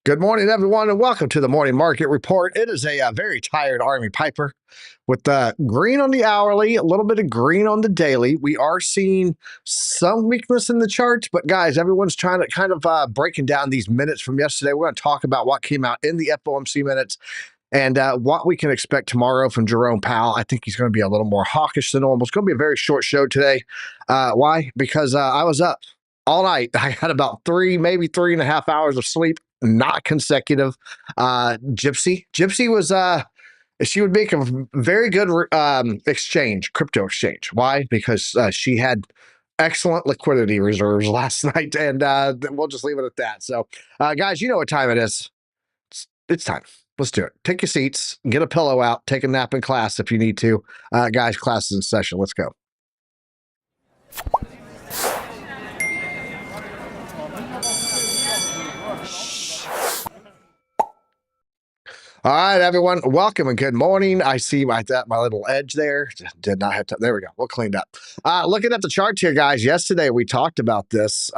Good morning, everyone, and welcome to the Morning Market Report. It is a very tired Army Piper with green on the hourly, a little bit of green on the daily. We are seeing some weakness in the charts, but guys, everyone's trying to kind of breaking down these minutes from yesterday. We're going to talk about what came out in the FOMC minutes and what we can expect tomorrow from Jerome Powell. I think he's going to be a little more hawkish than normal. It's going to be a very short show today. Why? Because I was up all night. I had about maybe 3.5 hours of sleep, not consecutive. Gypsy was she would make a very good crypto exchange. Why? Because she had excellent liquidity reserves last night, and we'll just leave it at that. So, guys, you know what time it is. It's time. Let's do it. Take your seats, get a pillow out, take a nap in class if you need to. Guys, class is in session. Let's go. All right, everyone. Welcome and good morning. I see my little edge there. Did not have to. There we go. We'll clean up. Looking at the charts here, guys. Yesterday we talked about this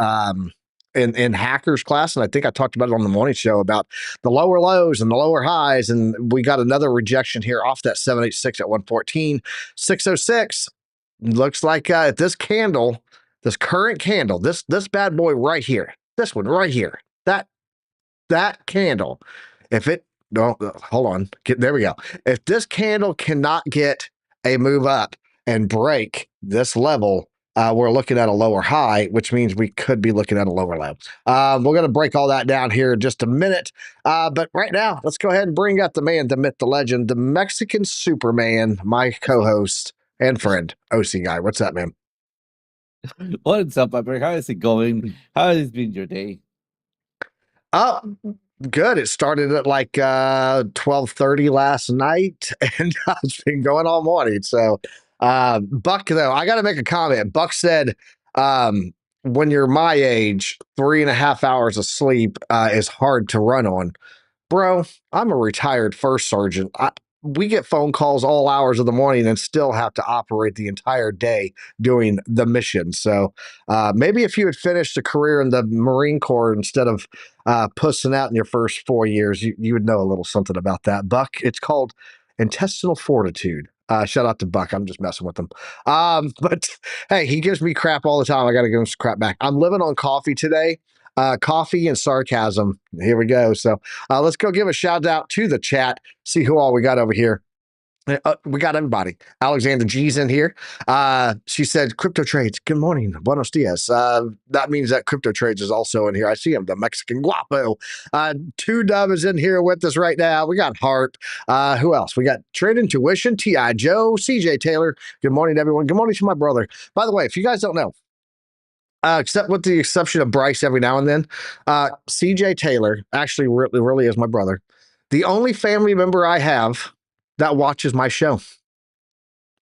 in hackers class, and I think I talked about it on the morning show about the lower lows and the lower highs, and we got another rejection here off that 786 at 114, 606. Looks like this candle, this current candle, this bad boy right here, this one right here, that candle, if it no, hold on. There we go. If this candle cannot get a move up and break this level, we're looking at a lower high, which means we could be looking at a lower low. We're going to break all that down here in just a minute. But right now, let's go ahead and bring up the man, the myth, the legend, the Mexican Superman, my co-host and friend, OC Guy. What's up, man? What's up, Piper? How is it going? How has been your day? Good. It started at like 12:30 last night, and it's been going all morning. So, Buck, though, I got to make a comment. Buck said, when you're my age, 3.5 hours of sleep is hard to run on. Bro, I'm a retired first sergeant. We get phone calls all hours of the morning and still have to operate the entire day doing the mission. So maybe if you had finished a career in the Marine Corps instead of pussing out in your first 4 years, you would know a little something about that. Buck, it's called intestinal fortitude. Shout out to Buck. I'm just messing with him. But hey, he gives me crap all the time. I got to give him some crap back. I'm living on coffee today. Coffee and sarcasm. Here we go. So let's go give a shout out to the chat. See who all we got over here. We got everybody. Alexander G's in here. She said, crypto trades. Good morning. Buenos dias. That means that crypto trades is also in here. I see him, the Mexican guapo. 2Dub is in here with us right now. We got Harp. Who else? We got Trade Intuition, T.I. Joe, CJ Taylor. Good morning, everyone. Good morning to my brother. By the way, if you guys don't know, except with the exception of Bryce every now and then, CJ Taylor actually really is my brother. The only family member I have that watches my show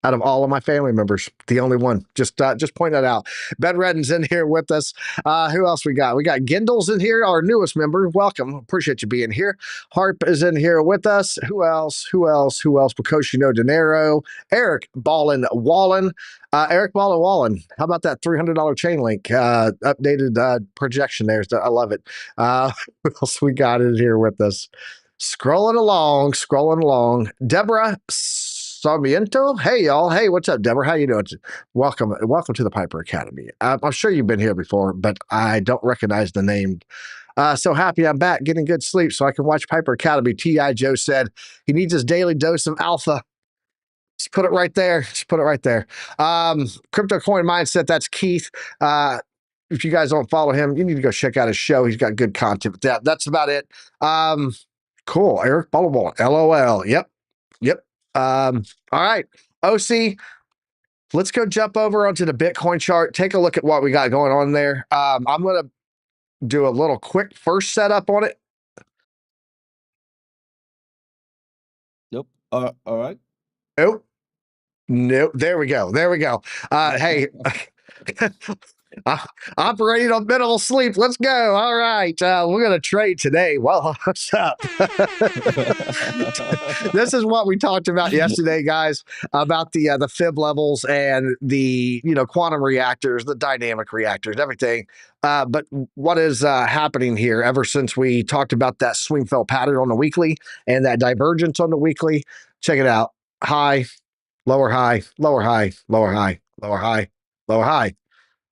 out of all of my family members, the only one. Just point that out. Ben Redden's in here with us. Who else we got? We got Gindles in here, our newest member. Welcome. Appreciate you being here. Harp is in here with us. Who else? Picoshino Dinero. Eric Ballin Wallen. Eric Ballin Wallen. How about that $300 chain link? Updated projection there. I love it. Who else we got in here with us? Scrolling along. Deborah Sarmiento. Hey, y'all. Hey, what's up, Deborah? How you doing? Welcome to the Piper Academy. I'm sure you've been here before, but I don't recognize the name. So happy I'm back, getting good sleep so I can watch Piper Academy. T.I. Joe said he needs his daily dose of alpha. Just put it right there. Crypto Coin Mindset, that's Keith. If you guys don't follow him, you need to go check out his show. He's got good content. But that's about it. Cool. Eric Ballable. LOL. Yep. All right. OC, let's go jump over onto the Bitcoin chart. Take a look at what we got going on there. I'm going to do a little quick first setup on it. Nope. All right. Nope. There we go. Hey, Operating on minimal sleep. Let's go. All right. We're going to trade today. Well, what's up? This is what we talked about yesterday, guys, about the fib levels and the quantum reactors, the dynamic reactors, everything. But what is happening here ever since we talked about that swing fail pattern on the weekly and that divergence on the weekly? Check it out. High, lower high, lower high, lower high, lower high, lower high.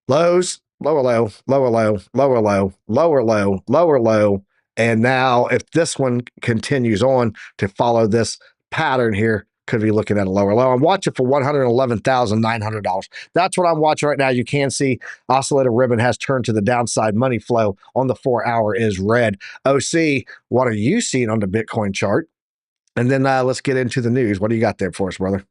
Lows, lower low, lower low, lower low, lower low, lower low. And now, if this one continues on to follow this pattern here, could be looking at a lower low. I'm watching for $111,900. That's what I'm watching right now. You can see oscillator ribbon has turned to the downside. Money flow on the 4-hour is red. OC, what are you seeing on the Bitcoin chart? And then let's get into the news. What do you got there for us, brother?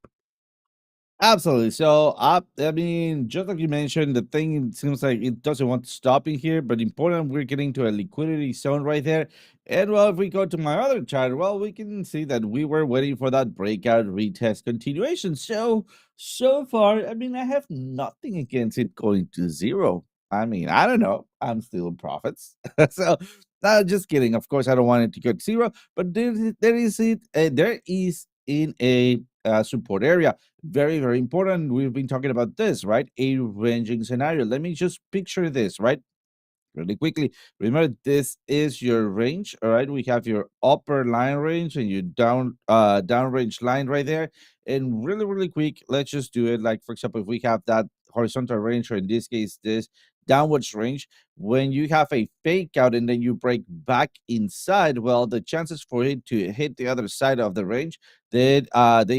Absolutely. So, I mean, just like you mentioned, the thing seems like it doesn't want to stop in here, but important, we're getting to a liquidity zone right there. And well, if we go to my other chart, well, we can see that we were waiting for that breakout retest continuation. So far, I mean, I have nothing against it going to zero. I mean, I don't know. I'm still in profits. So, just kidding. Of course, I don't want it to go to zero, but there is in a support area. Very, very important. We've been talking about this, right? A ranging scenario. Let me just picture this, right? Really quickly. Remember, this is your range. All right. We have your upper line range and your down range line right there. And really, really quick, let's just do it. Like, for example, if we have that horizontal range, or in this case, this downwards range, when you have a fake out and then you break back inside, well, the chances for it to hit the other side of the range, they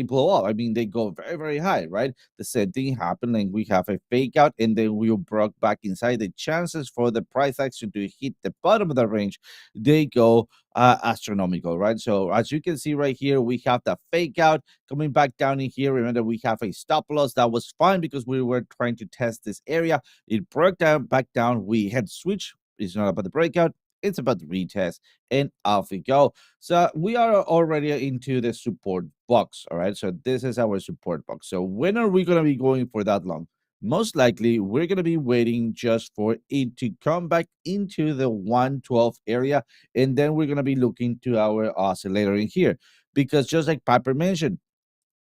blow up. I mean, they go very, very high, right? The same thing happened, and we have a fake out and then we broke back inside. The chances for the price action to hit the bottom of the range, they go astronomical, right? So as you can see right here, we have the fake out coming back down in here. Remember, we have a stop loss. That was fine because we were trying to test this area. It broke down back down. We had switch. It's not about the breakout, it's about the retest, and off we go. So we are already into the support box. All right, so this is our support box. So when are we going to be going for that long? Most likely we're going to be waiting just for it to come back into the 112 area, and then we're going to be looking to our oscillator in here, because just like Piper mentioned,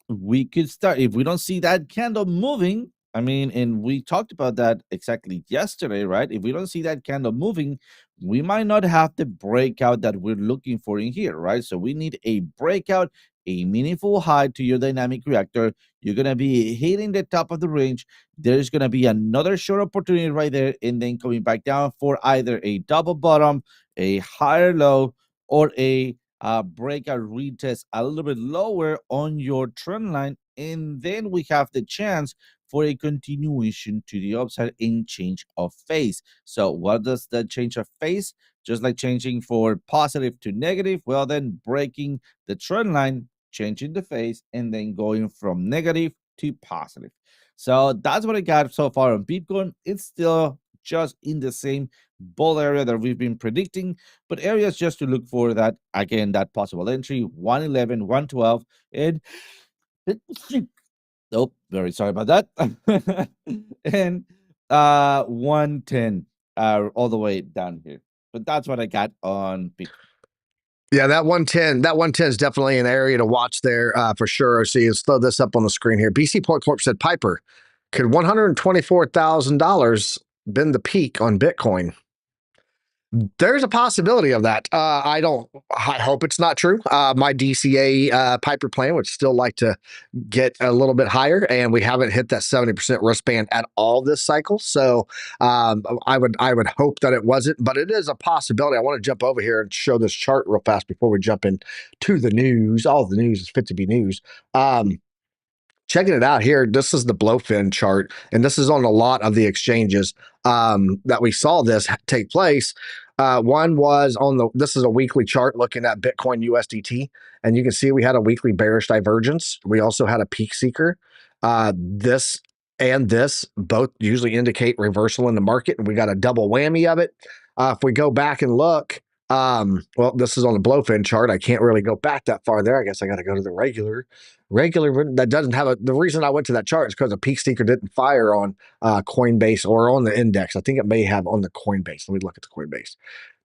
we could start, if we don't see that candle moving. I mean, and we talked about that exactly yesterday, right? If we don't see that candle moving, we might not have the breakout that we're looking for in here, right? So we need a breakout, a meaningful high to your dynamic reactor. You're going to be hitting the top of the range. There's going to be another short opportunity right there, and then coming back down for either a double bottom, a higher low, or a breakout retest a little bit lower on your trend line, and then we have the chance for a continuation to the upside in change of phase. So what does the change of phase? Just like changing for positive to negative, well, then breaking the trend line, changing the phase, and then going from negative to positive. So that's what I got so far on Bitcoin. It's still just in the same bull area that we've been predicting, but areas just to look for that, again, that possible entry 111, 112, and nope, very sorry about that. And 110 all the way down here. But that's what I got on Bitcoin. Yeah, that 110 is definitely an area to watch there for sure. So let's throw this up on the screen here. BC Point Corp said, Piper, could $124,000 been the peak on Bitcoin? There's a possibility of that. I hope it's not true. My DCA Piper plan would still like to get a little bit higher, and we haven't hit that 70% risk band at all this cycle. So I would hope that it wasn't, but it is a possibility. I want to jump over here and show this chart real fast before we jump into the news. All the news is fit to be news. Checking it out here, this is the blowfin chart, and this is on a lot of the exchanges that we saw this take place. One was this is a weekly chart looking at Bitcoin USDT, and you can see we had a weekly bearish divergence. We also had a peak seeker. This and this both usually indicate reversal in the market, and we got a double whammy of it. If we go back and look, Well, this is on the Blowfin chart. I can't really go back that far there. I guess I got to go to the regular that doesn't have the reason I went to that chart is because the peak seeker didn't fire on Coinbase or on the index. I think it may have on the Coinbase. Let me look at the Coinbase.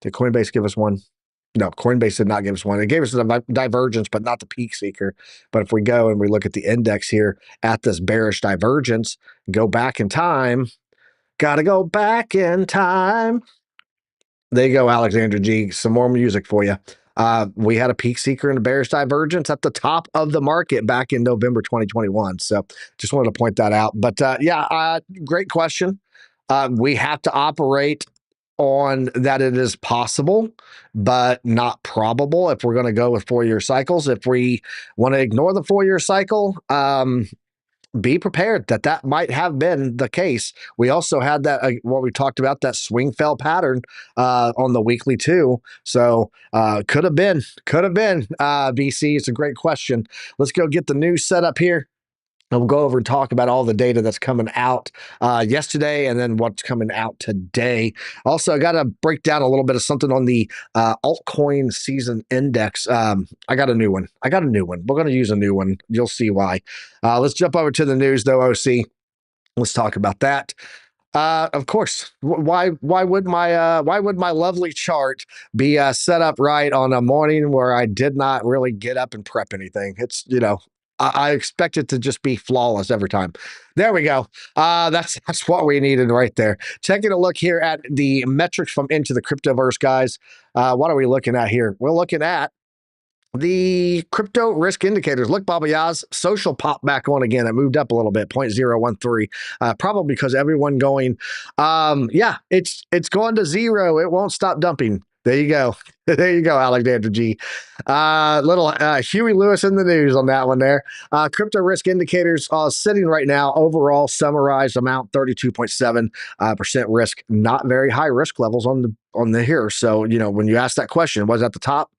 Did Coinbase give us one? No, Coinbase did not give us one. It gave us a divergence, but not the peak seeker. But if we go and we look at the index here at this bearish divergence, go back in time, got to go back in time. There you go, Alexander G. Some more music for you. We had a peak seeker and a bearish divergence at the top of the market back in November 2021. So just wanted to point that out. But great question. We have to operate on that it is possible, but not probable if we're going to go with 4-year cycles. If we want to ignore the 4-year cycle, be prepared that might have been the case. We also had that what we talked about, that swing fail pattern on the weekly too. So could have been BC. It's a great question. Let's go get the news set up here. And we'll go over and talk about all the data that's coming out yesterday and then what's coming out today. Also, I got to break down a little bit of something on the altcoin season index. I got a new one. We're going to use a new one. You'll see why. Let's jump over to the news, though, OC. Let's talk about that. Of course. Why would my lovely chart be set up right on a morning where I did not really get up and prep anything? It's I expect it to just be flawless every time. There we go. That's what we needed right there. Taking a look here at the metrics from Into the Cryptoverse, guys. What are we looking at here? We're looking at the crypto risk indicators. Look, Baba Yaz, social pop back on again. It moved up a little bit, 0.013. Probably because everyone going, it's going to zero. It won't stop dumping. There you go. There you go, Alexander G. Little Huey Lewis in the news on that one there. Crypto risk indicators sitting right now, overall summarized amount 32.7% risk. Not very high risk levels on the here. So, when you ask that question, was at the top?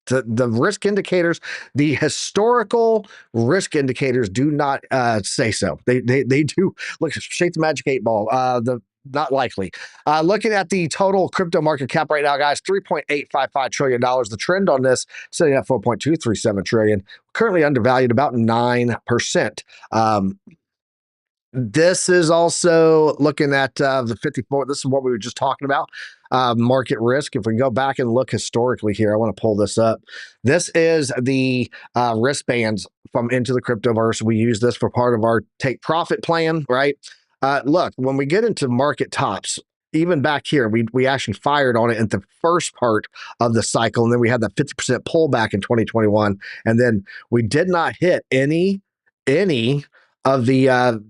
The risk indicators, the historical risk indicators do not say so. They do. Look, shake the magic 8 ball. Not likely. Looking at the total crypto market cap right now, guys, $3.855 trillion. The trend on this sitting at $4.237 trillion. Currently undervalued about 9%. This is also looking at the 54. This is what we were just talking about. Market risk. If we go back and look historically here, I want to pull this up. This is the wristbands from Into the Cryptoverse. We use this for part of our take profit plan, right? Look, when we get into market tops, even back here, we actually fired on it in the first part of the cycle, and then we had that 50% pullback in 2021, and then we did not hit any of the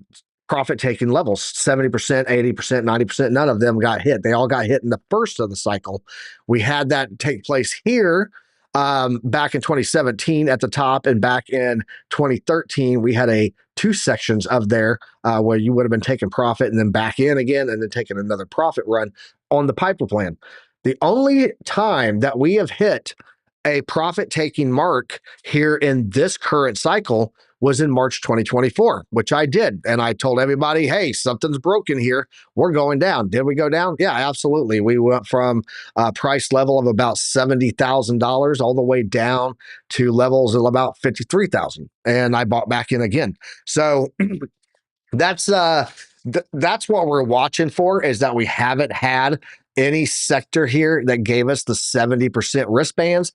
profit taking levels. 70%, 80%, 90%, none of them got hit. They all got hit in the first of the cycle. We had that take place here back in 2017 at the top, and back in 2013 we had 2 sections of there where you would have been taking profit and then back in again and then taking another profit run on the Piper plan. The only time that we have hit a profit taking mark here in this current cycle was in March 2024, which I did. And I told everybody, hey, something's broken here. We're going down. Did we go down? Yeah, absolutely. We went from a price level of about $70,000 all the way down to levels of about $53,000. And I bought back in again. So that's what we're watching for, is that we haven't had any sector here that gave us the 70% wristbands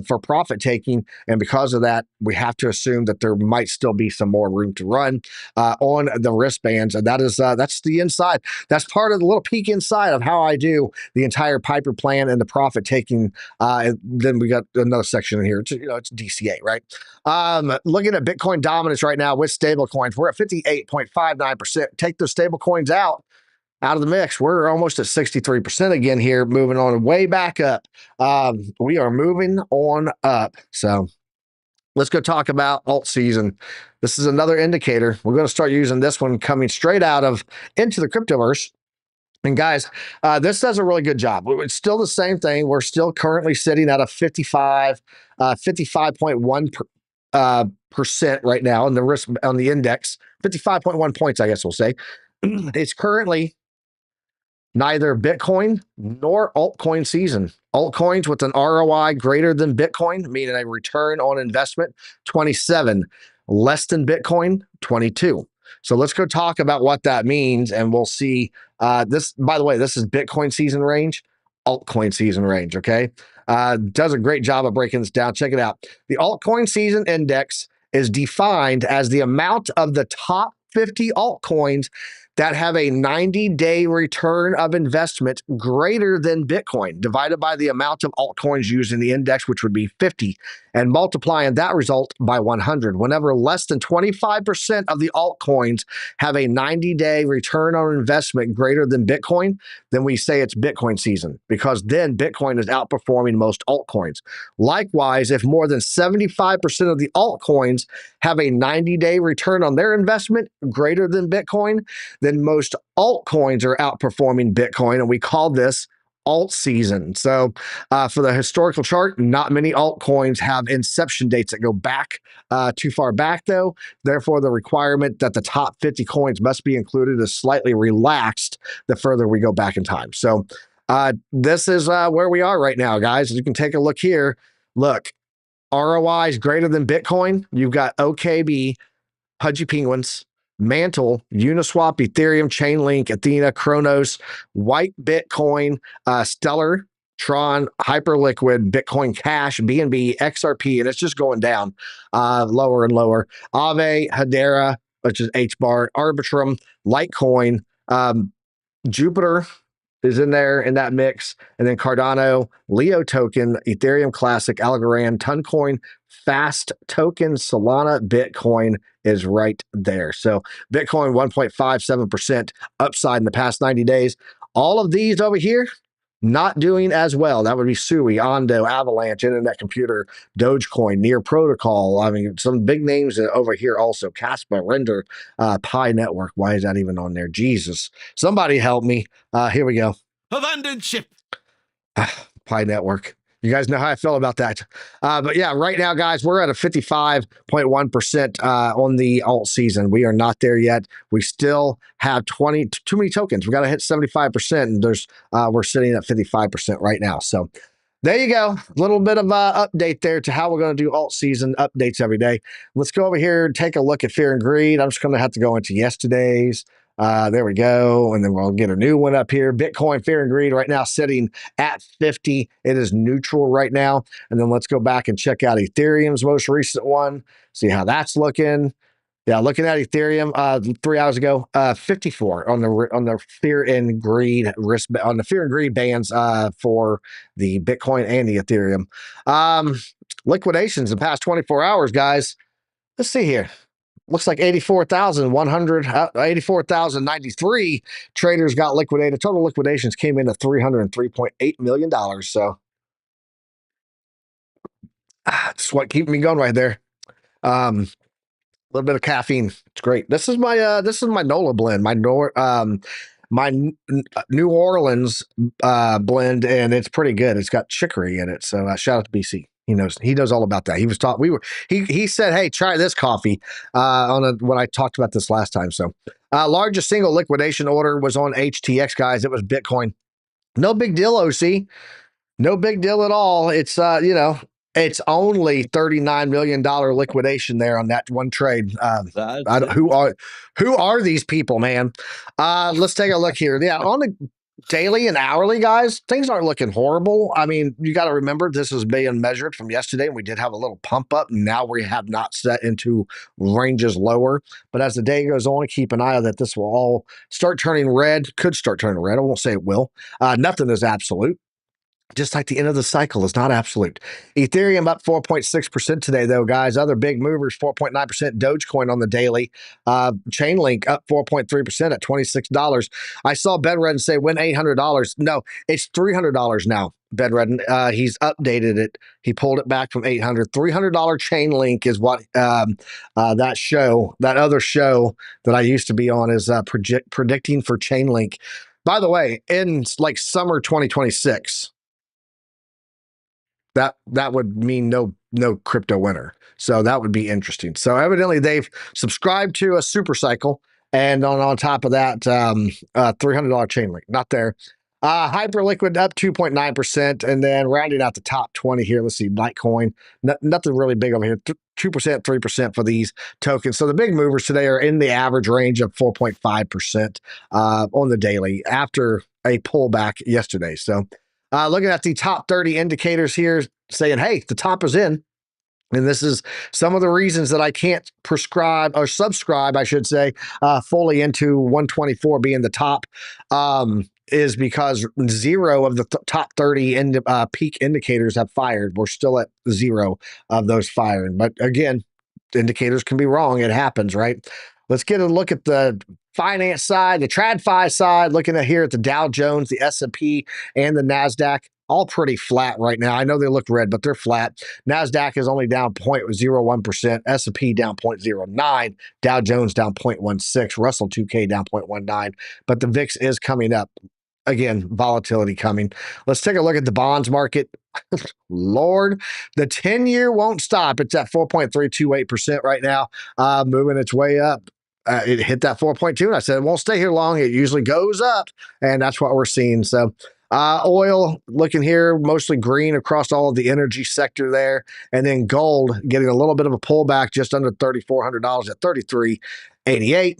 for profit taking. And because of that, we have to assume that there might still be some more room to run on the wristbands. And that's the inside. That's part of the little peek inside of how I do the entire Piper plan and the profit taking. And then we got another section in here. It's DCA, right? Looking at Bitcoin dominance right now with stable coins, we're at 58.59%. Take those stable coins out of the mix, we're almost at 63% again here, moving on way back up. We are moving on up. So let's go talk about Altseason. This is another indicator. We're going to start using this one coming straight out of Into the Cryptoverse. And guys, this does a really good job. It's still the same thing. We're still currently sitting at a 55.1 percent right now in the risk on the index. 55.1 points, I guess we'll say. It's currently neither Bitcoin nor altcoin season. Altcoins with an ROI greater than Bitcoin, meaning a return on investment, 27. Less than Bitcoin, 22. So let's go talk about what that means, and we'll see. This, by the way, this is Bitcoin season range, altcoin season range. Okay, does a great job of breaking this down. Check it out. The altcoin season index is defined as the amount of the top 50 altcoins that have a 90-day return of investment greater than Bitcoin, divided by the amount of altcoins used in the index, which would be 50, and multiplying that result by 100. Whenever less than 25% of the altcoins have a 90-day return on investment greater than Bitcoin, then we say it's Bitcoin season, because then Bitcoin is outperforming most altcoins. Likewise, if more than 75% of the altcoins have a 90-day return on their investment greater than Bitcoin, then most altcoins are outperforming Bitcoin, and we call this alt season. So for the historical chart, not many altcoins have inception dates that go back too far back, though. Therefore, the requirement that the top 50 coins must be included is slightly relaxed the further we go back in time. So this is where we are right now, guys. You can take a look here. Look, ROI is greater than Bitcoin. You've got OKB, Pudgy Penguins, Mantle, Uniswap, Ethereum, Chainlink, Athena, Kronos, White Bitcoin, Stellar, Tron, Hyperliquid, Bitcoin Cash, BNB, XRP, and it's just going down lower and lower. Aave, Hedera, which is HBAR, Arbitrum, Litecoin, Jupiter is in there in that mix, and then Cardano, Leo Token, Ethereum Classic, Algorand, Toncoin, Fast Token, Solana, Bitcoin is right there. So Bitcoin 1.57% upside in the past 90 days. All of these over here not doing as well. That would be Sui, Ondo, Avalanche, Internet Computer, Dogecoin, Near Protocol. I mean, some big names over here also. Caspa, Render, Pi Network. Why is that even on there? Jesus. Somebody help me. Here we go. Abandoned ship. Pi Network. You guys know how I feel about that. But yeah, right now, guys, we're at a 55.1% on the alt season. We are not there yet. We still have too many tokens. We got to hit 75%, and we're sitting at 55% right now. So there you go. A little bit of update there to how we're going to do alt season updates every day. Let's go over here and take a look at fear and greed. I'm just going to have to go into yesterday's. There we go. And then we'll get a new one up here. Bitcoin fear and greed right now sitting at 50. It is neutral right now. And then let's go back and check out Ethereum's most recent one. See how that's looking. Yeah, looking at Ethereum 3 hours ago, 54 on the fear and greed risk on the fear and greed bands for the Bitcoin and the Ethereum. Liquidations in the past 24 hours, guys. Let's see here. Looks like 84,100, 84,093 traders got liquidated. Total liquidations came in at $303.8 million. So that's what keeping me going right there. A little bit of caffeine. It's great. This is my NOLA blend, my New Orleans blend, and it's pretty good. It's got chicory in it. So shout out to BC. He knows all about that. He was taught. He said, "Hey, try this coffee." When I talked about this last time. So largest single liquidation order was on HTX, guys. It was Bitcoin. No big deal, OC. No big deal at all. It's it's only $39 million liquidation there on that one trade. Who are these people, man? Let's take a look here. Yeah, on the daily and hourly, guys, things aren't looking horrible. I mean, you got to remember this is being measured from yesterday, and we did have a little pump up. Now we have not set into ranges lower. But as the day goes on, keep an eye on that. This will all start turning red. Could start turning red. I won't say it will. Nothing is absolute. Just like the end of the cycle is not absolute. Ethereum up 4.6% today, though, guys. Other big movers, 4.9%. Dogecoin on the daily. Chainlink up 4.3% at $26. I saw Bedredden say win $800. No, it's $300 now. Bedredden, he's updated it. He pulled it back from $800. $300 Chainlink is what that other show that I used to be on is predicting for Chainlink. By the way, in like summer 2026. That would mean no crypto winter. So that would be interesting. So evidently they've subscribed to a super cycle, And on top of that, $300 chain link, not there. Hyperliquid up 2.9%. And then rounding out the top 20 here, let's see, Litecoin, nothing really big over here. 2%, 3% for these tokens. So the big movers today are in the average range of 4.5% on the daily after a pullback yesterday. So looking at the top 30 indicators here saying, hey, the top is in. And this is some of the reasons that I can't prescribe or subscribe, I should say, fully into 124 being the top, is because zero of the top 30 peak indicators have fired. We're still at zero of those firing. But again, indicators can be wrong. It happens, right? Let's get a look at the finance side, the TradFi side, looking at here at the Dow Jones, the S&P, and the NASDAQ. All pretty flat right now. I know they look red, but they're flat. NASDAQ is only down 0.01%, S&P down 0.09%, Dow Jones down 0.16%, Russell 2K down 0.19%, but the VIX is coming up. Again, volatility coming. Let's take a look at the bonds market. Lord, the 10-year won't stop. It's at 4.328% right now, moving its way up. It hit that 4.2, and I said it won't stay here long. It usually goes up, and that's what we're seeing. So oil looking here, mostly green across all of the energy sector there. And then gold getting a little bit of a pullback just under $3,400 at 33.88,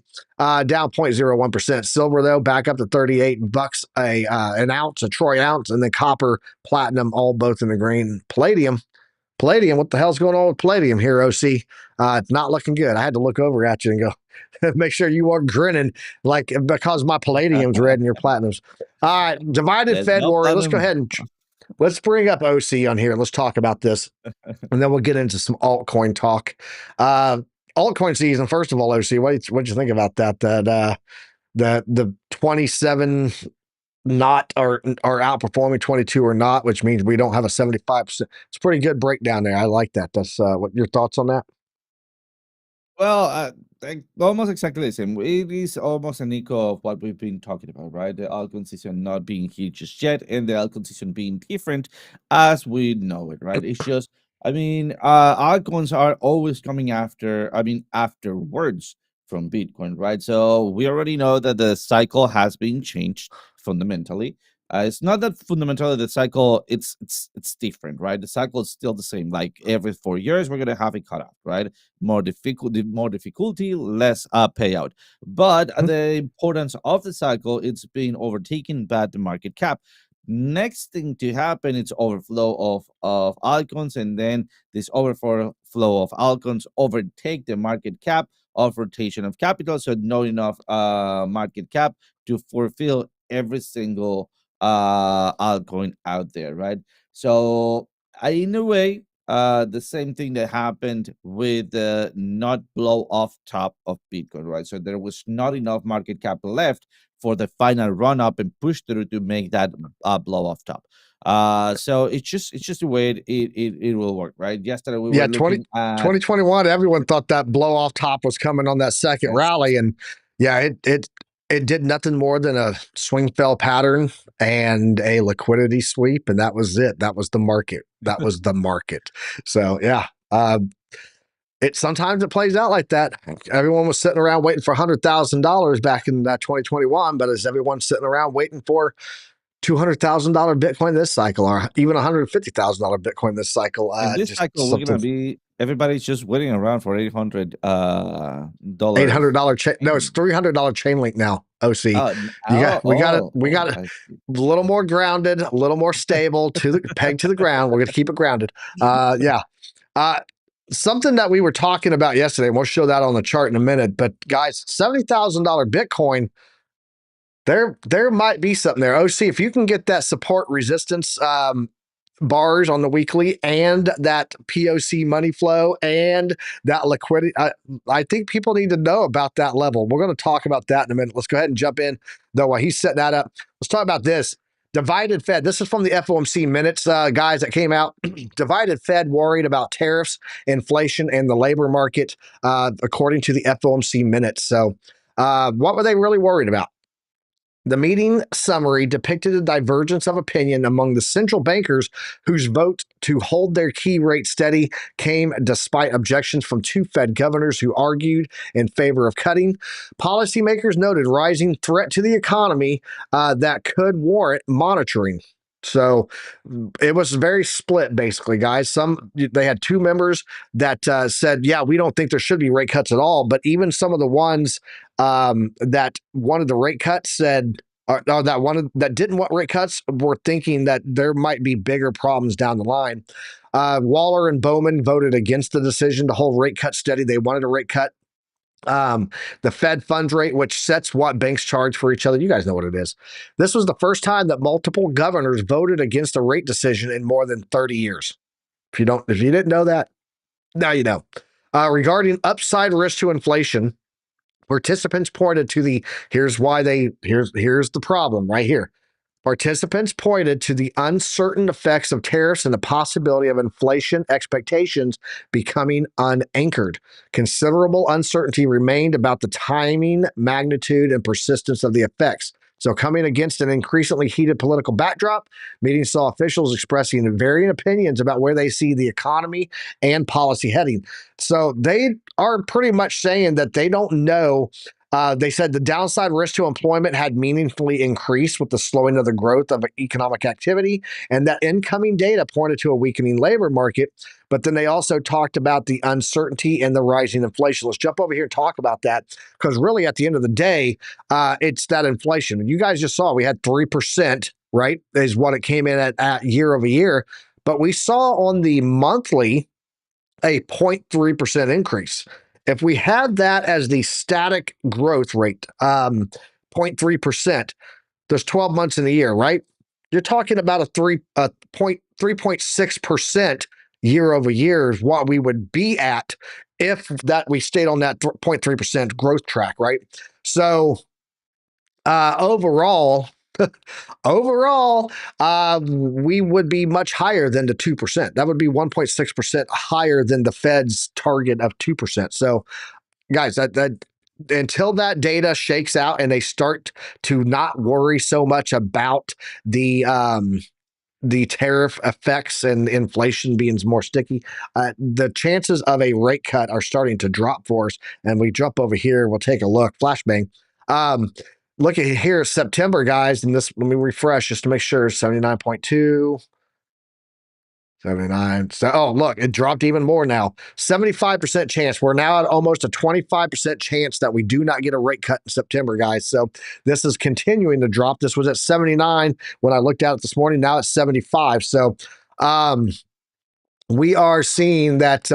down 0.01%. Silver, though, back up to 38 bucks an ounce, a troy ounce. And then copper, platinum, all both in the green. Palladium, what the hell's going on with palladium here, OC? It's not looking good. I had to look over at you and go, make sure you weren't grinning like because my palladium's red and your platinum's. All right, divided There's Fed no warrior. Let's go platinum. ahead and let's bring up OC on here. Let's talk about this, and then we'll get into some altcoin talk. Altcoin season. First of all, OC, what'd you think about that? That the 27 not are outperforming 22 or not, which means we don't have a 75%. It's a pretty good breakdown there. I like that. That's what your thoughts on that? Well, almost exactly the same. It is almost an echo of what we've been talking about, right? The altcoin season not being here just yet, and the altcoin season being different as we know it, right? It's just, I mean, altcoins are always coming afterwards from Bitcoin, right? So we already know that the cycle has been changed fundamentally. It's not that fundamentally the cycle it's different, right? The cycle is still the same. Like every 4 years, we're gonna have a cutoff, right? More difficulty, less payout. But the importance of the cycle, it's being overtaken by the market cap. Next thing to happen, it's overflow of altcoins, and then this overflow of altcoins overtake the market cap of rotation of capital. So not enough market cap to fulfill every single altcoin out there, right? So in a way, the same thing that happened with the not blow off top of Bitcoin, right? So there was not enough market cap left for the final run up and push through to make that blow off top. So it's just the way it will work, right? Yesterday we Yeah, were looking at 2021, everyone thought that blow off top was coming on that second yes, rally. And yeah, it did nothing more than a swing fell pattern and a liquidity sweep. And that was it. That was the market. That was the market. So yeah. It sometimes it plays out like that. Everyone was sitting around waiting for $100,000 back in that 2021, but is everyone sitting around waiting for $200,000 Bitcoin this cycle, or even $150,000 Bitcoin this cycle? in this Just cycle we're something. gonna be everybody's just waiting around for $800 $800 chain. No, it's $300 chain link now. OC, we got it I see. a little more grounded, a little more stable to the peg to the ground. We're gonna keep it grounded. Yeah. Uh, Something that we were talking about yesterday, and we'll show that on the chart in a minute. But guys, $70,000 Bitcoin, there might be something there. OC, if you can get that support resistance bars on the weekly and that POC money flow and that liquidity, I think people need to know about that level. We're going to talk about that in a minute. Let's go ahead and jump in, though, while he's setting that up. Let's talk about this. Divided Fed. This is from the FOMC Minutes, guys, that came out. Divided Fed worried about tariffs, inflation, and the labor market, according to the FOMC Minutes. So what were they really worried about? The meeting summary depicted a divergence of opinion among the central bankers whose vote to hold their key rate steady came despite objections from two Fed governors who argued in favor of cutting. Policymakers noted rising threat to the economy that could warrant monitoring. So it was very split, basically, guys. They had two members that said, "Yeah, we don't think there should be rate cuts at all." But even some of the ones that wanted the rate cuts said, or that didn't want rate cuts were thinking that there might be bigger problems down the line. Waller and Bowman voted against the decision to hold rate cut steady. They wanted a rate cut. The Fed funds rate, which sets what banks charge for each other. You guys know what it is. This was the first time that multiple governors voted against a rate decision in more than 30 years. If you didn't know that, now you know. Regarding upside risk to inflation, participants pointed to here's the problem right here. Participants pointed to the uncertain effects of tariffs and the possibility of inflation expectations becoming unanchored. Considerable uncertainty remained about the timing, magnitude, and persistence of the effects. So, coming against an increasingly heated political backdrop, meetings saw officials expressing varying opinions about where they see the economy and policy heading. So, they are pretty much saying that they don't know. They said the downside risk to employment had meaningfully increased with the slowing of the growth of economic activity, and that incoming data pointed to a weakening labor market. But then they also talked about the uncertainty and the rising inflation. Let's jump over here and talk about that, because really at the end of the day, it's that inflation. You guys just saw we had 3%, right, is what it came in at year over year. But we saw on the monthly a 0.3% increase. If we had that as the static growth rate, 0.3%, there's 12 months in a year, right? You're talking about a 3.6% year over year is what we would be at if that we stayed on that 0.3% growth track, right? So overall, we would be much higher than the 2%. That would be 1.6% higher than the Fed's target of 2%. So, guys, that until that data shakes out and they start to not worry so much about the tariff effects and inflation being more sticky, the chances of a rate cut are starting to drop for us. And we jump over here, we'll take a look. Flashbang. Look at here, September, guys, and this, let me refresh just to make sure, 79.2, 79. So, oh, look, it dropped even more now. 75% chance. We're now at almost a 25% chance that we do not get a rate cut in September, guys. So this is continuing to drop. This was at 79 when I looked at it this morning. Now it's 75. So, we are seeing that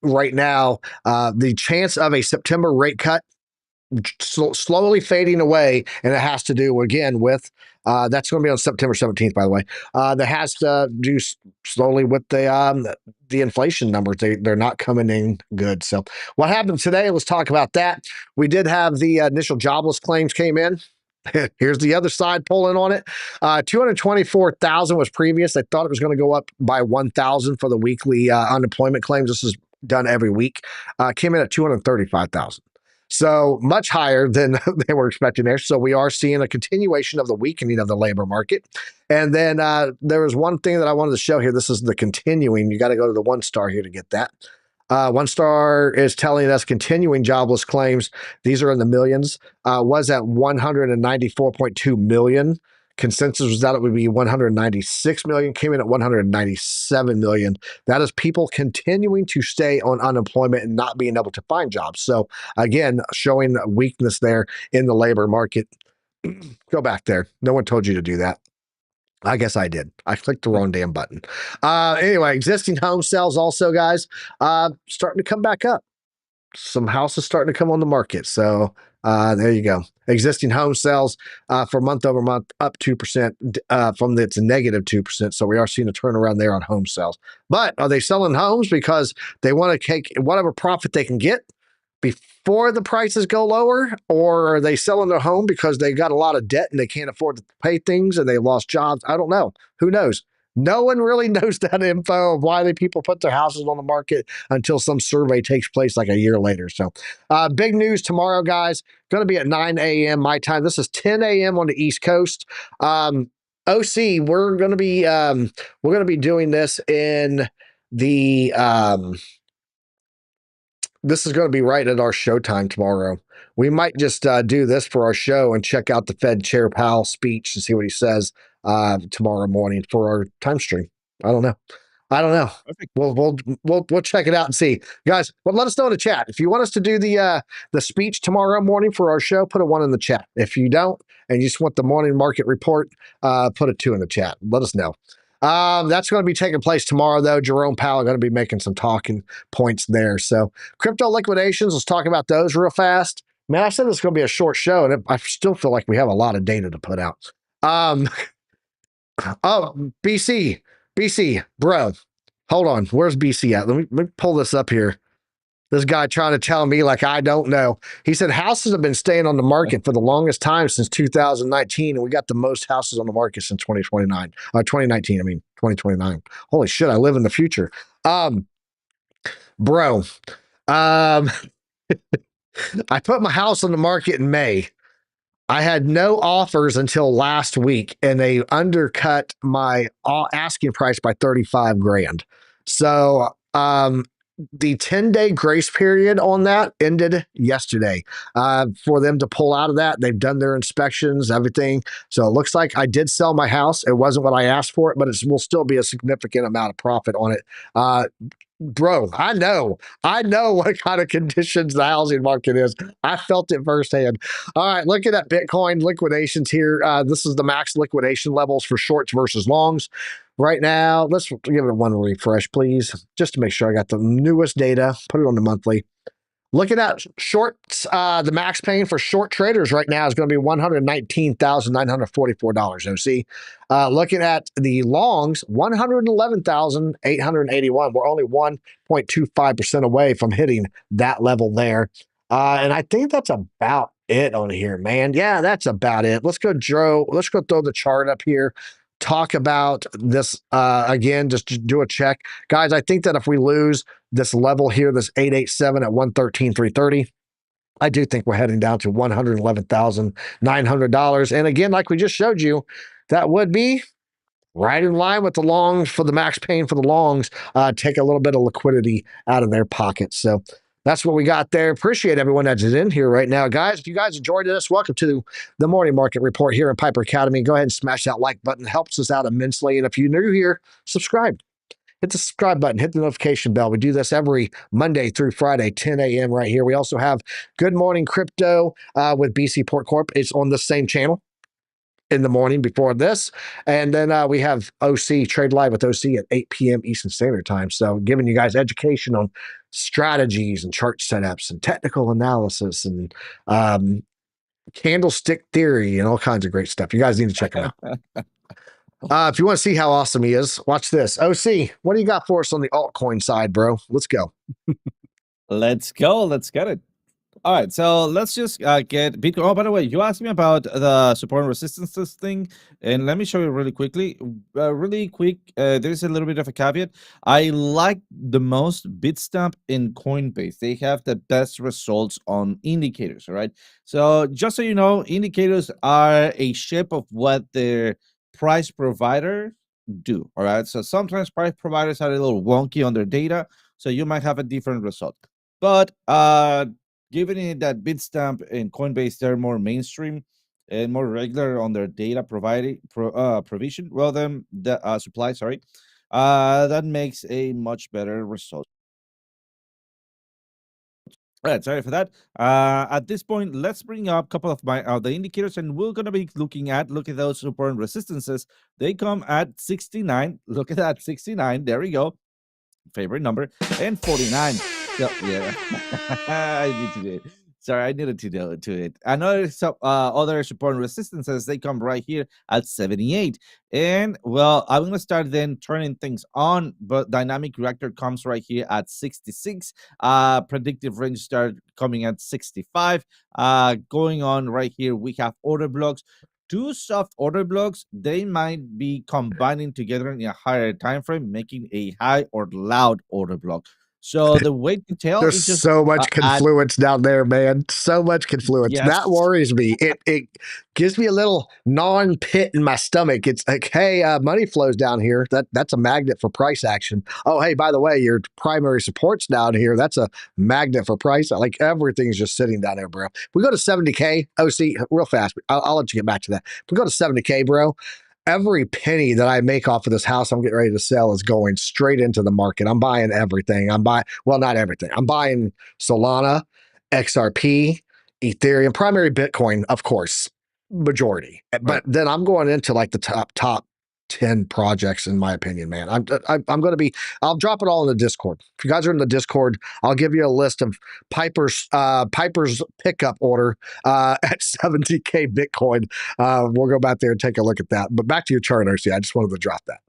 right now. The chance of a September rate cut slowly fading away, and it has to do again with that's going to be on September 17th, by the way. That has to do slowly with the inflation numbers. They're not coming in good. So what happened today? Let's talk about that. We did have the initial jobless claims came in. Here's the other side pulling on it. 224,000 was previous. They thought it was going to go up by 1,000 for the weekly unemployment claims. This is done every week. Came in at 235,000. So much higher than they were expecting there. So we are seeing a continuation of the weakening of the labor market. And then there was one thing that I wanted to show here. This is the continuing. You got to go to the 1 star here to get that. 1 star is telling us continuing jobless claims. These are in the millions. Was at 194.2 million. Consensus was that it would be 196 million, came in at 197 million. That is people continuing to stay on unemployment and not being able to find jobs. So again, showing weakness there in the labor market. Go back there. No one told you to do that. I guess I did. I clicked the wrong damn button. Anyway, existing home sales also, guys, starting to come back up. Some houses starting to come on the market. So there you go. Existing home sales for month over month up 2% from its negative 2%. So we are seeing a turnaround there on home sales. But are they selling homes because they want to take whatever profit they can get before the prices go lower? Or are they selling their home because they got a lot of debt and they can't afford to pay things and they lost jobs? I don't know. Who knows? No one really knows that info of why the people put their houses on the market until some survey takes place like a year later. So, big news tomorrow, guys. Going to be at 9 a.m. my time. This is 10 a.m. on the East Coast. OC, we're gonna be doing this in the this is going to be right at our showtime tomorrow. We might just do this for our show and check out the Fed Chair Powell speech and see what he says tomorrow morning for our time stream. I don't know. Perfect. We'll check it out and see, guys. But let us know in the chat if you want us to do the speech tomorrow morning for our show. Put a 1 in the chat. If you don't and you just want the morning market report, put a 2 in the chat. Let us know. That's going to be taking place tomorrow, though. Jerome Powell going to be making some talking points there. So, crypto liquidations. Let's talk about those real fast. Man, I said this is going to be a short show, and I still feel like we have a lot of data to put out. Oh, BC, bro, hold on. Where's BC at? Let me pull this up here. This guy trying to tell me like I don't know. He said houses have been staying on the market for the longest time since 2019, and we got the most houses on the market since 2019. I mean 2029. Holy shit, I live in the future. Bro, I put my house on the market in May. I had no offers until last week, and they undercut my asking price by 35 grand. So, the 10-day grace period on that ended yesterday. For them to pull out of that, they've done their inspections, everything. So it looks like I did sell my house. It wasn't what I asked for it, but it will still be a significant amount of profit on it. Bro, I know what kind of conditions the housing market is. I felt it firsthand. All right, looking at Bitcoin liquidations here. This is the max liquidation levels for shorts versus longs. Right now, let's give it one refresh, please, just to make sure I got the newest data. Put it on the monthly. Looking at shorts, the max paying for short traders right now is going to be $119,944. OC. Looking at the longs, $111,881. We're only 1.25% away from hitting that level there. And I think that's about it on here, man. Yeah, that's about it. Let's go, Joe. Let's go throw the chart up here. Talk about this again, just do a check. Guys, I think that if we lose this level here, this 887 at 113,330, I do think we're heading down to $111,900. And again, like we just showed you, that would be right in line with the longs for the max pain for the longs. Take a little bit of liquidity out of their pockets. So that's what we got there. Appreciate everyone that's in here right now. Guys, if you guys enjoyed this, welcome to the Morning Market Report here in Piper Academy. Go ahead and smash that like button. It helps us out immensely. And if you're new here, subscribe. Hit the subscribe button, hit the notification bell. We do this every Monday through Friday, 10 a.m. right here. We also have Good Morning Crypto with BC Port Corp. It's on the same channel in the morning before this. And then we have OC, Trade Live with OC at 8 p.m. Eastern Standard Time. So giving you guys education on strategies and chart setups and technical analysis and candlestick theory and all kinds of great stuff. You guys need to check them out. If you want to see how awesome he is, watch this. OC, what do you got for us on the altcoin side, bro? Let's go. Let's go. Let's get it. All right, so let's just get Bitcoin. Oh, by the way, you asked me about the support and resistances thing, and let me show you really quickly. Really quick, there's a little bit of a caveat. I like the most Bitstamp and Coinbase. They have the best results on indicators, all right? So just so you know, indicators are a shape of what their price provider do, all right? So sometimes price providers are a little wonky on their data, so you might have a different result. But given it that Bitstamp and Coinbase, they're more mainstream and more regular on their data provision, well, then the supply, sorry, that makes a much better result. All right, sorry for that. At this point, let's bring up a couple of my the indicators, and we're gonna be look at those support and resistances. They come at 69. Look at that, 69. There we go. Favorite number, and 49. So yeah, I need to do it. Sorry, I needed to do it. Another other support and resistances, they come right here at 78. And well, I'm gonna start then turning things on, but dynamic reactor comes right here at 66. Predictive range start coming at 65. Going on right here, we have order blocks. two soft order blocks, they might be combining together in a higher time frame, making a high or loud order block. So the way to tell There's is just so much add confluence down there, man. So much confluence. That yes. worries me. It gives me a little non pit in my stomach. It's like, hey, money flows down here. That's a magnet for price action. Oh, hey, by the way, your primary support's down here. That's a magnet for price. Like everything's just sitting down there, bro. If we go to 70K, OC, real fast. I'll let you get back to that. If we go to 70K, bro, every penny that I make off of this house I'm getting ready to sell is going straight into the market. I'm buying everything. I'm buying, well, not everything. I'm buying Solana, XRP, Ethereum, primary Bitcoin, of course, majority. Right. But then I'm going into like the top 10 projects in my opinion, man. I'm going to be, I'll drop it all in the Discord. If you guys are in the Discord, I'll give you a list of Piper's pickup order at 70K Bitcoin. We'll go back there and take a look at that. But back to your chart, RC. I just wanted to drop that.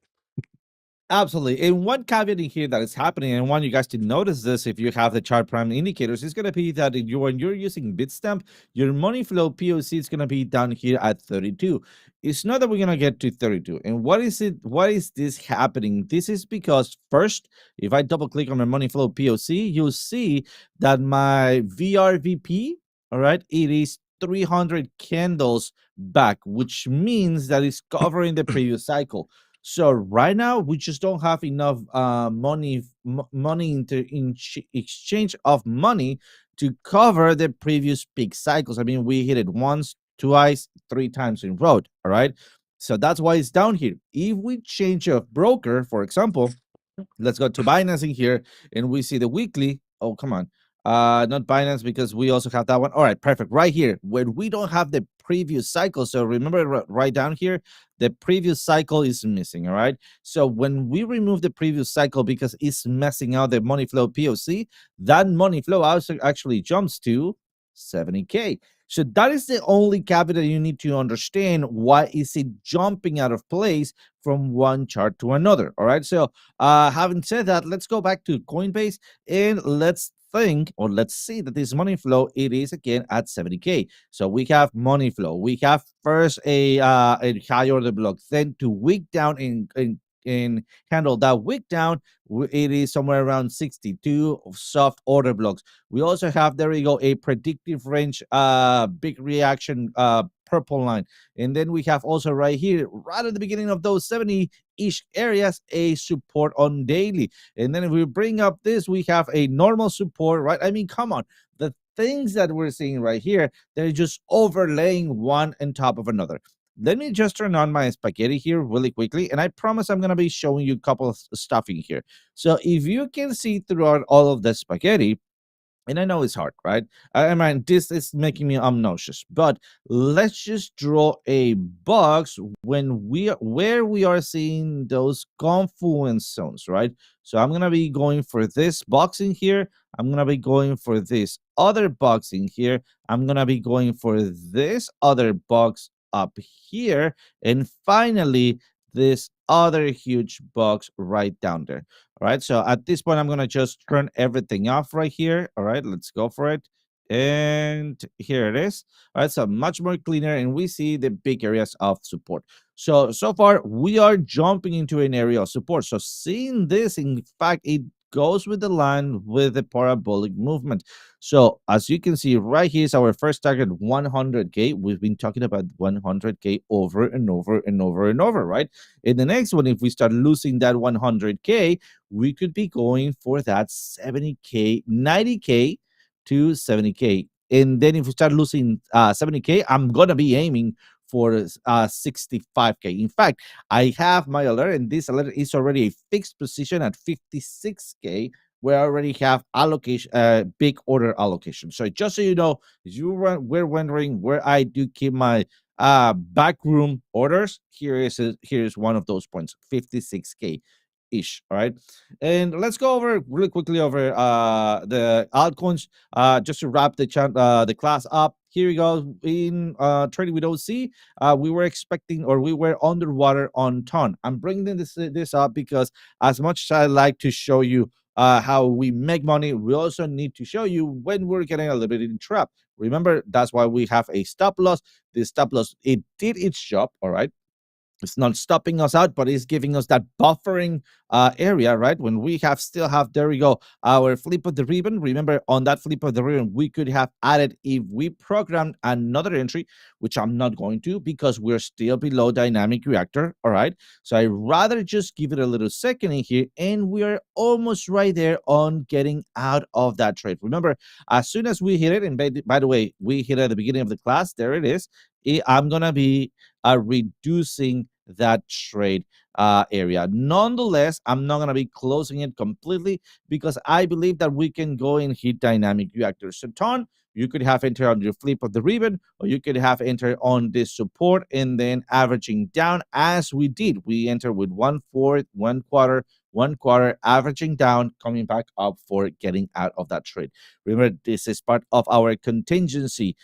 Absolutely. And one caveat in here that is happening, and I want you guys to notice this if you have the chart prime indicators, is going to be that when you're using Bitstamp, your money flow POC is going to be down here at 32. It's not that we're going to get to 32. And what is it? Why is this happening? This is because first, if I double click on my money flow POC, you'll see that my VRVP, all right, it is 300 candles back, which means that it's covering the previous cycle. So right now we just don't have enough money in exchange of money to cover the previous peak cycles. I mean, we hit it once, twice, three times in row. All right. So that's why it's down here. If we change of broker, for example, let's go to Binance in here and we see the weekly. Oh, come on. Not Binance because we also have that one. All right, perfect. Right here, when we don't have the previous cycle. So remember right down here, the previous cycle is missing. All right. So when we remove the previous cycle because it's messing out the money flow POC, that money flow also actually jumps to 70K. So that is the only caveat that you need to understand. Why is it jumping out of place from one chart to another? All right. So having said that, let's go back to Coinbase and let's think or let's see that this money flow, it is again at 70K. So we have money flow. We have first a high order block, then to week down in handle that week down, it is somewhere around 62 soft order blocks. We also have, there we go, a predictive range big reaction purple line. And then we have also right here, right at the beginning of those 70-ish areas, a support on daily. And then if we bring up this, we have a normal support, right? I mean, come on. The things that we're seeing right here, they're just overlaying one on top of another. Let me just turn on my spaghetti here really quickly, and I promise I'm going to be showing you a couple of stuff in here. So if you can see throughout all of the spaghetti, and I know it's hard, right? I mean, this is making me nauseous. But let's just draw a box when where we are seeing those confluence zones, right? So I'm gonna be going for this box in here. I'm gonna be going for this other box in here. I'm gonna be going for this other box up here, and finally this other huge box right down there. All right, so at this point, I'm going to just turn everything off right here. All right, let's go for it. And here it is. All right, so much more cleaner, and we see the big areas of support. So far, we are jumping into an area of support. So seeing this, in fact, it goes with the line with the parabolic movement. So as you can see right here is our first target, 100K. We've been talking about 100K over and over and over and over, right? In the next one, if we start losing that 100K, we could be going for that 70K, 90K to 70K. And then if we start losing 70K, I'm going to be aiming for 65K. In fact, I have my alert, and this alert is already a fixed position at 56K, where I already have allocation, big order allocation. So just so you know, were wondering where I do keep my backroom orders, here's one of those points, 56K ish. All right, and let's go over really quickly over the altcoins just to wrap the class up. Here we go. In trading with OC, we were expecting, or we were underwater on ton. I'm bringing this up because as much as I like to show you how we make money, we also need to show you when we're getting a little bit in trap. Remember, that's why we have a stop loss. This stop loss, it did its job, all right? It's not stopping us out, but it's giving us that buffering area, right? When we still have, there we go, our flip of the ribbon. Remember, on that flip of the ribbon, we could have added, if we programmed another entry, which I'm not going to because we're still below dynamic reactor, all right? So I'd rather just give it a little second in here, and we're almost right there on getting out of that trade. Remember, as soon as we hit it, and by the way, we hit it at the beginning of the class, there it is. I'm going to be reducing that trade area. Nonetheless, I'm not going to be closing it completely because I believe that we can go and hit dynamic reactors. So, Ton, you could have entered on your flip of the ribbon, or you could have entered on this support and then averaging down as we did. We entered with 1/4, 1/4, averaging down, coming back up for getting out of that trade. Remember, this is part of our contingency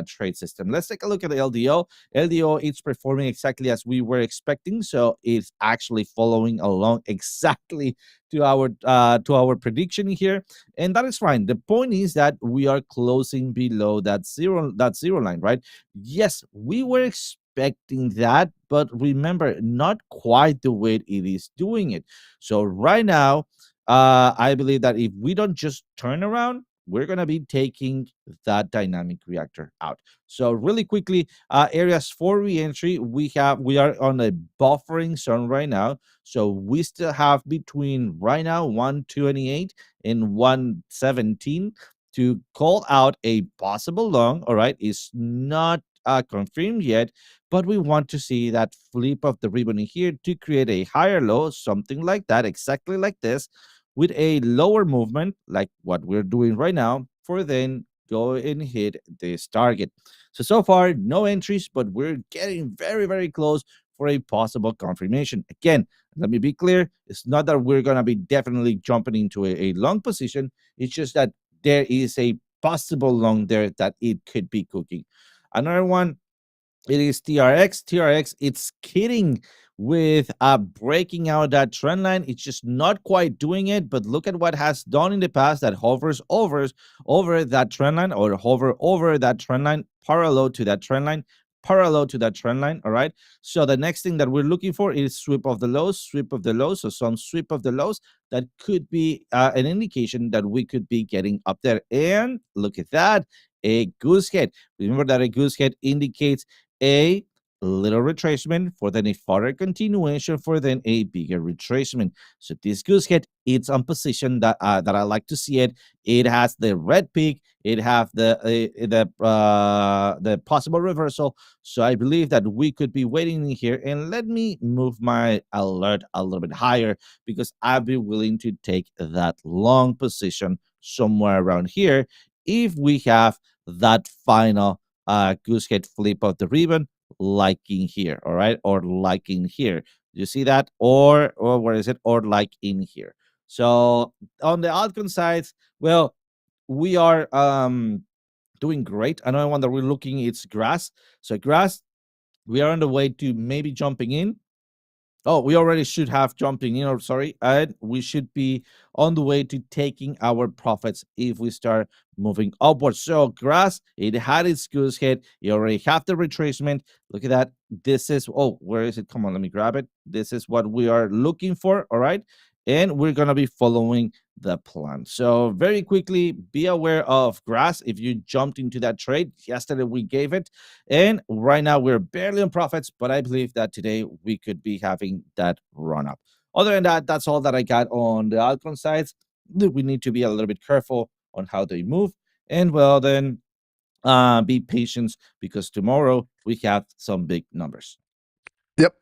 trade system. Let's take a look at the LDO. LDO, it's performing exactly as we were expecting, so it's actually following along exactly to our prediction here, and that is fine. The point is that we are closing below that zero line, right? Yes, we were expecting that, but remember, not quite the way it is doing it. So right now, I believe that if we don't just turn around, we're going to be taking that dynamic reactor out. So really quickly, areas for re-entry, we are on a buffering zone right now. So we still have between right now 128 and 117 to call out a possible long. All right, it's not confirmed yet, but we want to see that flip of the ribbon in here to create a higher low, something like that, exactly like this, with a lower movement like what we're doing right now, for then go and hit this target. So far, no entries, but we're getting very, very close for a possible confirmation. Again, let me be clear. It's not that we're going to be definitely jumping into a long position. It's just that there is a possible long there that it could be cooking. Another one, it is TRX. TRX, it's kidding with breaking out that trend line. It's just not quite doing it, but look at what has done in the past, that hovers over that trend line, or hover over that trend line, parallel to that trend line, parallel to that trend line. All right, so the next thing that we're looking for is sweep of the lows, sweep of the lows. So some sweep of the lows that could be an indication that we could be getting up there. And look at that, a goose head. Remember that a goose head indicates a little retracement, for then a further continuation, for then a bigger retracement. So this goose head, it's on position that I like to see it. It has the red peak. It have the possible reversal. So I believe that we could be waiting in here. And let me move my alert a little bit higher, because I'd be willing to take that long position somewhere around here if we have that final goose head flip of the ribbon, like in here. All right, or like in here. You see that? Or where is it? Or like in here. So on the altcoin sides, well, we are doing great. Another one that we're looking, it's grass. So grass, we are on the way to maybe jumping in. Oh, we already should have jumping in, or sorry, and we should be on the way to taking our profits if we start moving upwards. So grass, it had its goose head. You already have the retracement. Look at that. This is, oh, where is it? Come on, let me grab it. This is what we are looking for. All right. And we're going to be following the plan. So very quickly, be aware of grass. If you jumped into that trade yesterday, we gave it, and right now we're barely on profits, but I believe that today we could be having that run up. Other than that, that's all that I got on the altcoin sides. We need to be a little bit careful on how they move, and well, then be patient, because tomorrow we have some big numbers.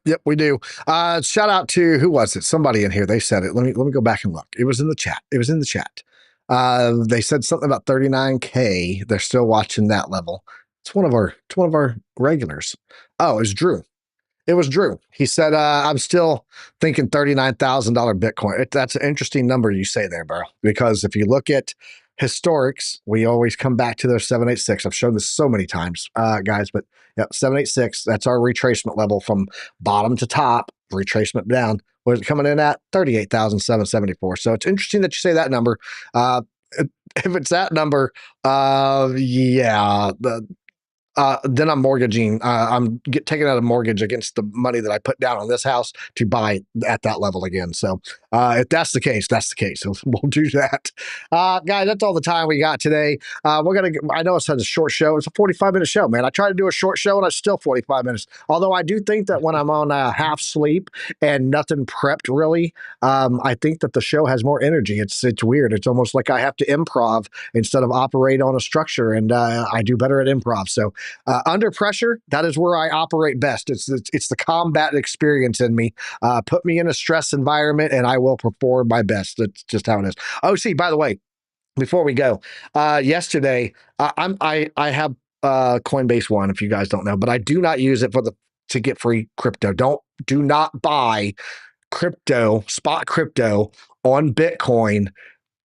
Yep, we do. Shout out to, who was it? Somebody in here. They said it. Let me go back and look. It was in the chat. They said something about 39K. They're still watching that level. It's one of our regulars. Oh, it was Drew. It was Drew. He said, I'm still thinking $39,000 Bitcoin. That's an interesting number you say there, bro, because if you look at historics, we always come back to those 786. I've shown this so many times, guys, but yeah, 786, that's our retracement level from bottom to top, retracement down. was coming in at 38,774. So it's interesting that you say that number. If it's that number, yeah, then I'm mortgaging. I'm taking out a mortgage against the money that I put down on this house to buy at that level again. So if that's the case, that's the case. So we'll do that. Guys, that's all the time we got today. We're gonna. I know it's such a short show. It's a 45-minute show, man. I try to do a short show and it's still 45 minutes. Although I do think that when I'm on half sleep and nothing prepped really, I think that the show has more energy. It's weird. It's almost like I have to improv instead of operate on a structure, and I do better at improv. So. Under pressure, that is where I operate best. It's the combat experience in me. Put me in a stress environment, and I will perform my best. That's just how it is. Oh, see, by the way, before we go, yesterday I have Coinbase One. If you guys don't know, but I do not use it to get free crypto. Do not buy spot crypto on Bitcoin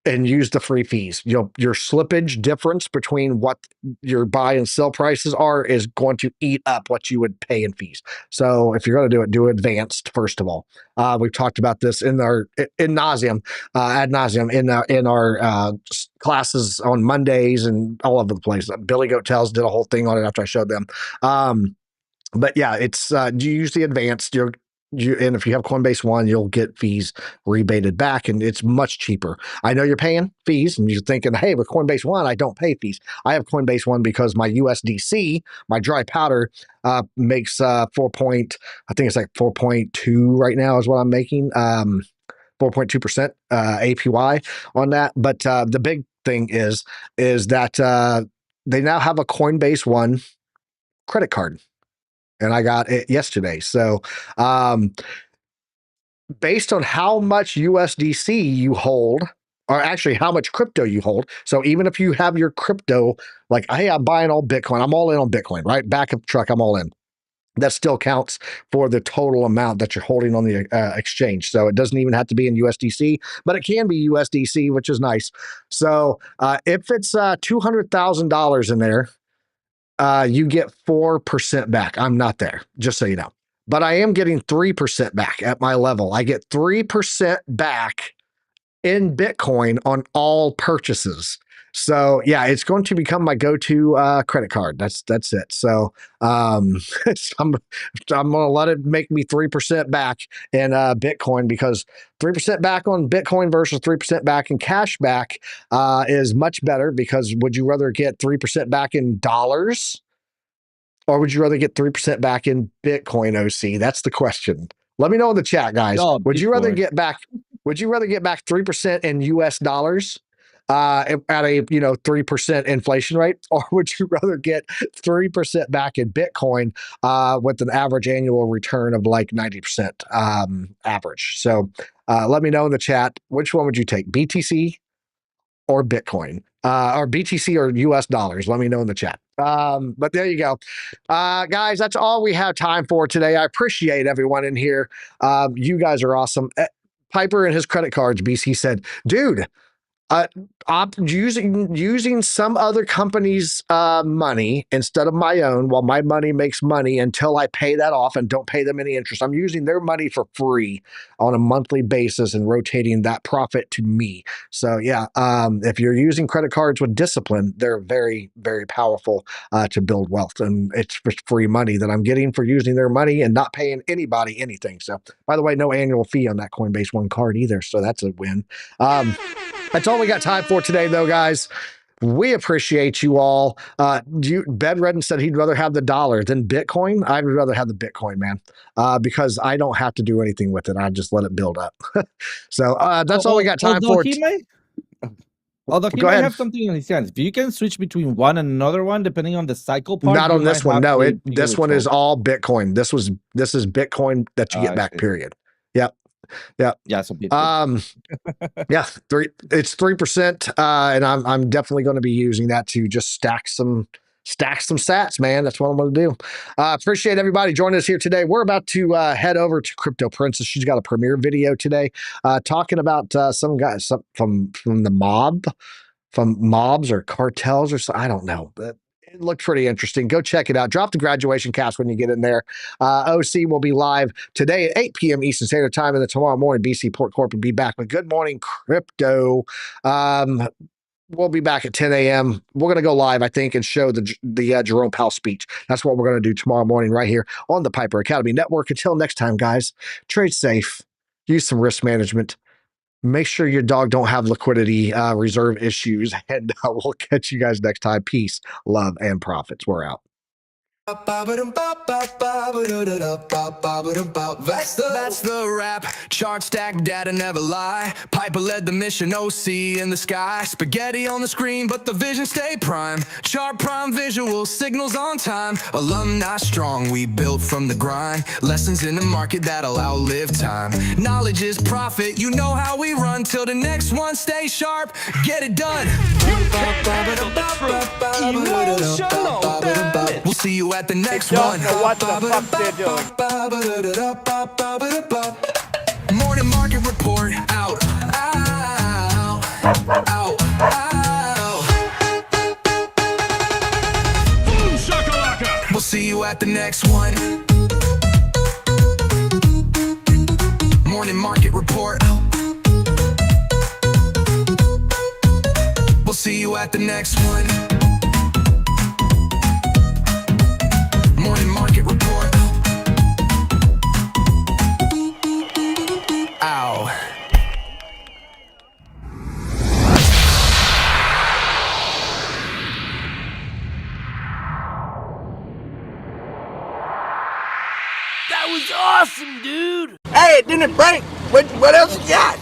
and use the free fees. Your slippage difference between what your buy and sell prices are is going to eat up what you would pay in fees. So if you're going to do it, do advanced first of all. We've talked about this in our ad nauseum in our classes on Mondays and all over the place. Billy Goat Tales did a whole thing on it after I showed them. But yeah, it's you use the advanced. And if you have Coinbase One, you'll get fees rebated back, and it's much cheaper. I know you're paying fees, and you're thinking, "Hey, with Coinbase One, I don't pay fees." I have Coinbase One because my USDC, my dry powder, makes I think it's like 4.2 right now is what I'm making. 4.2% APY on that. But the big thing is that they now have a Coinbase One credit card, and I got it yesterday. So based on how much USDC you hold, or actually how much crypto you hold. So even if you have your crypto, like, hey, I'm buying all Bitcoin, I'm all in on Bitcoin, right? Back of the truck, I'm all in. That still counts for the total amount that you're holding on the exchange. So it doesn't even have to be in USDC, but it can be USDC, which is nice. So if it's $200,000 in there, you get 4% back. I'm not there, just so you know. But I am getting 3% back at my level. I get 3% back in Bitcoin on all purchases. So yeah, it's going to become my go-to credit card. That's it. So I'm gonna let it make me 3% back in Bitcoin, because 3% back on Bitcoin versus 3% back in cash back is much better. Because would you rather get 3% back in dollars, or would you rather get 3% back in Bitcoin, OC? That's the question. Let me know in the chat, guys. No, Would you rather Bitcoin. get back 3% in US dollars at a 3% inflation rate, or would you rather get 3% back in Bitcoin with an average annual return of like 90% average? So let me know in the chat, which one would you take, BTC or Bitcoin, or BTC or US dollars? Let me know in the chat. But there you go. Guys, that's all we have time for today. I appreciate everyone in here. You guys are awesome. Piper and his credit cards, BC said, dude, using some other company's money instead of my own, while my money makes money until I pay that off and don't pay them any interest. I'm using their money for free on a monthly basis and rotating that profit to me. So yeah, if you're using credit cards with discipline, they're very, very powerful to build wealth. And it's just free money that I'm getting for using their money and not paying anybody anything. So by the way, no annual fee on that Coinbase One card either. So that's a win. That's all we got time for today, though, guys. We appreciate you all. Bedredden said he'd rather have the dollar than Bitcoin. I'd rather have the Bitcoin, man, because I don't have to do anything with it. I just let it build up. So that's all we got time Although for. he may, although he Go might ahead. have something in his hands. If you can switch between one and another one, depending on the cycle part. Not on this one. No, this one is all. all Bitcoin. This is Bitcoin that you get back. Period. Yep. Yep. Yeah. So Bitcoin. Yeah, it's 3%, and I'm definitely going to be using that to just stack some sats, man. That's what I'm going to do. Appreciate everybody joining us here today. We're about to head over to Crypto Princess. She's got a premiere video today, talking about some guys from the mob, from mobs or cartels or so. I don't know. It looked pretty interesting. Go check it out. Drop the graduation caps when you get in there. OC will be live today at 8 p.m. Eastern Standard Time, and then tomorrow morning, BC Port Corp will be back with Good Morning Crypto. We'll be back at 10 a.m. We're going to go live, I think, and show the Jerome Powell speech. That's what we're going to do tomorrow morning right here on the Piper Academy Network. Until next time, guys, trade safe. Use some risk management. Make sure your dog don't have liquidity reserve issues, and we'll catch you guys next time. Peace, love, and profits. We're out. That's the rap. Chart stack data never lie. Piper led the mission, OC in the sky. Spaghetti on the screen, but the vision stay prime. Chart prime visual, signals on time. Alumni strong, we built from the grind. Lessons in the market that'll outlive time. Knowledge is profit, you know how we run. Till the next one, stay sharp, get it done. We'll see you at the next one. What the fuck they're doing. Morning market report out. Boom shakalaka. We'll see you at the next one. Morning market report out. We'll see you at the next one. Morning market report. Ow. That was awesome, dude. Hey, it didn't break. What else you got?